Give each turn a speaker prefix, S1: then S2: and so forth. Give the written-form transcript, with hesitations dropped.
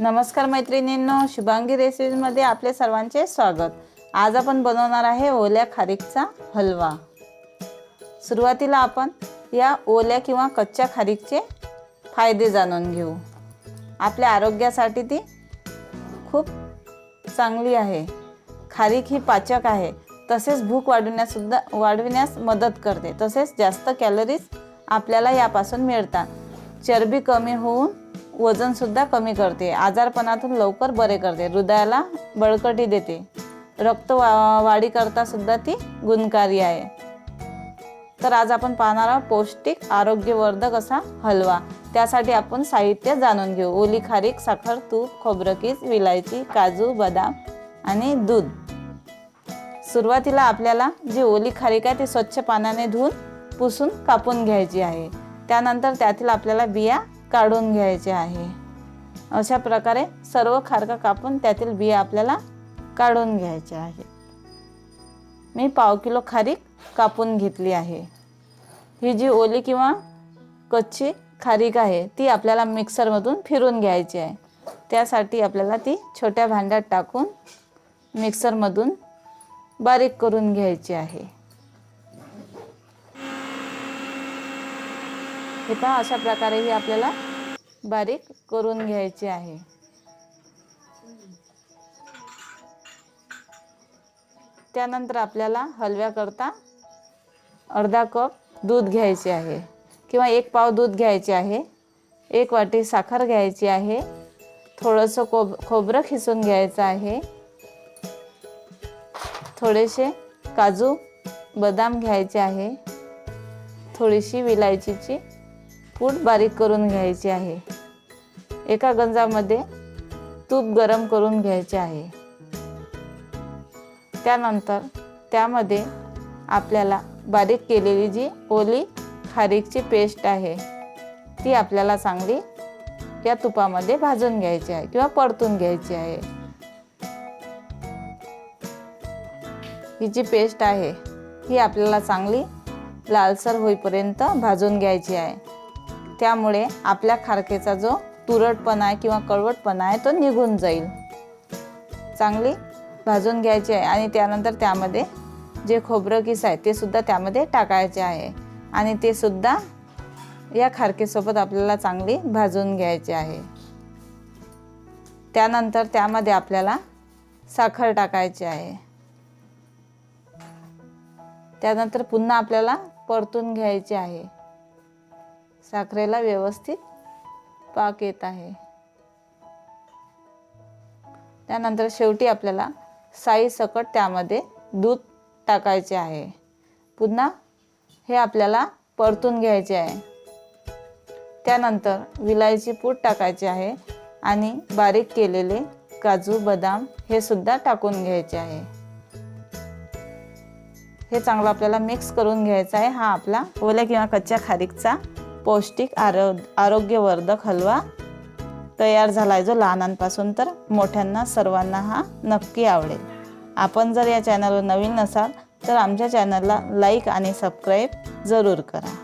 S1: नमस्कार मैत्रिणींनो, शुभांगी रेसिपीजमध्ये आपले सर्वांचे स्वागत। आज आपण बनवणार आहे ओल्या खारीकचा हलवा। सुरुवातीला आपण या ओल्या किंवा कच्च्या खारीकचे फायदे जाणून घेऊ। आपल्या आरोग्यासाठी ती खूप चांगली आहे। खारीक ही पाचक आहे, तसेच भूक वाढविण्यास मदत करते। तसेच जास्त कॅलरीज आपल्याला यापासून मिळतात। चरबी कमी होऊन वजन सुद्धा कमी करते। आजारपणातून लवकर बरे करते। हृदयाला बळकटी देते। रक्त वाढी करता सुद्धा ती गुणकारी आहे। तर आज आपण पाहणार आहोत पौष्टिक आरोग्यवर्धक असा हलवा। त्यासाठी आपण साहित्य जाणून घेऊ। ओली खारीक, साखर, तूप, खोबरं कीस, विलायची, काजू, बदाम आणि दूध। सुरुवातीला आपल्याला जी ओली खारीक आहे ती स्वच्छ पाण्याने धुवून पुसून कापून घ्यायची आहे। त्यानंतर त्यातील आपल्याला बिया काढून घ्यायचे आहे। अशा प्रकारे सर्व खारका कापून त्यातील बिया आपल्याला काढून घ्यायचे आहे। मी पाव किलो खारीक कापून घेतली आहे। ही जी ओली किंवा कच्ची खारीक आहे ती आपल्याला मिक्सरमधून फिरून घ्यायची आहे। त्यासाठी आपल्याला ती छोट्या भांड्यात टाकून मिक्सरमधून बारीक करून घ्यायची आहे। हे पहा, अशा प्रकारे ही आपल्याला बारीक करून घ्यायची आहे। त्यानंतर आपल्याला हलव्याकरता अर्धा कप दूध घ्यायचे आहे किंवा 1 पाव दूध घ्यायचे आहे। 1 वाटी साखर घ्यायची आहे। थोडंसं खोबरं खिसून घ्यायचं आहे। थोडेसे काजू बदाम घ्यायचे आहे। थोडीशी विलायचीची पूड बारीक करून घ्यायची आहे। एका गंजामध्ये तूप गरम करून घ्यायचे आहे। त्यानंतर त्यामध्ये आपल्याला बारीक केलेली जी ओली खारीकची पेस्ट आहे ती आपल्याला चांगली या तुपामध्ये भाजून घ्यायची आहे किंवा परतून घ्यायची आहे। ही जी पेस्ट आहे ही आपल्याला चांगली लालसर होईपर्यंत भाजून घ्यायची आहे। त्यामुळे आपल्या खारकेचा जो तुरटपणा आहे किंवा कळवटपणा आहे तो निघून जाईल। चांगली भाजून घ्यायची आहे आणि त्यानंतर त्यामध्ये जे खोबरं किस आहे ते सुद्धा त्यामध्ये टाकायचे आहे आणि ते सुद्धा या खारकेसोबत आपल्याला चांगली भाजून घ्यायची आहे। त्यानंतर त्यामध्ये आपल्याला साखर टाकायची आहे। त्यानंतर पुन्हा आपल्याला परतून घ्यायचे आहे। साखरेला व्यवस्थित पाक येत आहे। त्यानंतर शेवटी आपल्याला साईसकट त्यामध्ये दूध टाकायचे आहे। पुन्हा हे आपल्याला परतून घ्यायचे आहे। त्यानंतर विलायची पूड टाकायची आहे आणि बारीक केलेले काजू बदाम हे सुद्धा टाकून घ्यायचे आहे। हे चांगलं आपल्याला मिक्स करून घ्यायचं आहे। हा आपला ओल्या किंवा कच्च्या खारीकचा पौष्टिक आरोग्यवर्धक हलवा तयार झाला आहे, जो लहानांपासून तर मोठ्यांना सर्वांना हा नक्की आवडेल। आपण जर या चॅनलवर नवीन नसाल तर आमच्या चॅनलला लाईक आणि सबस्क्राईब जरूर करा।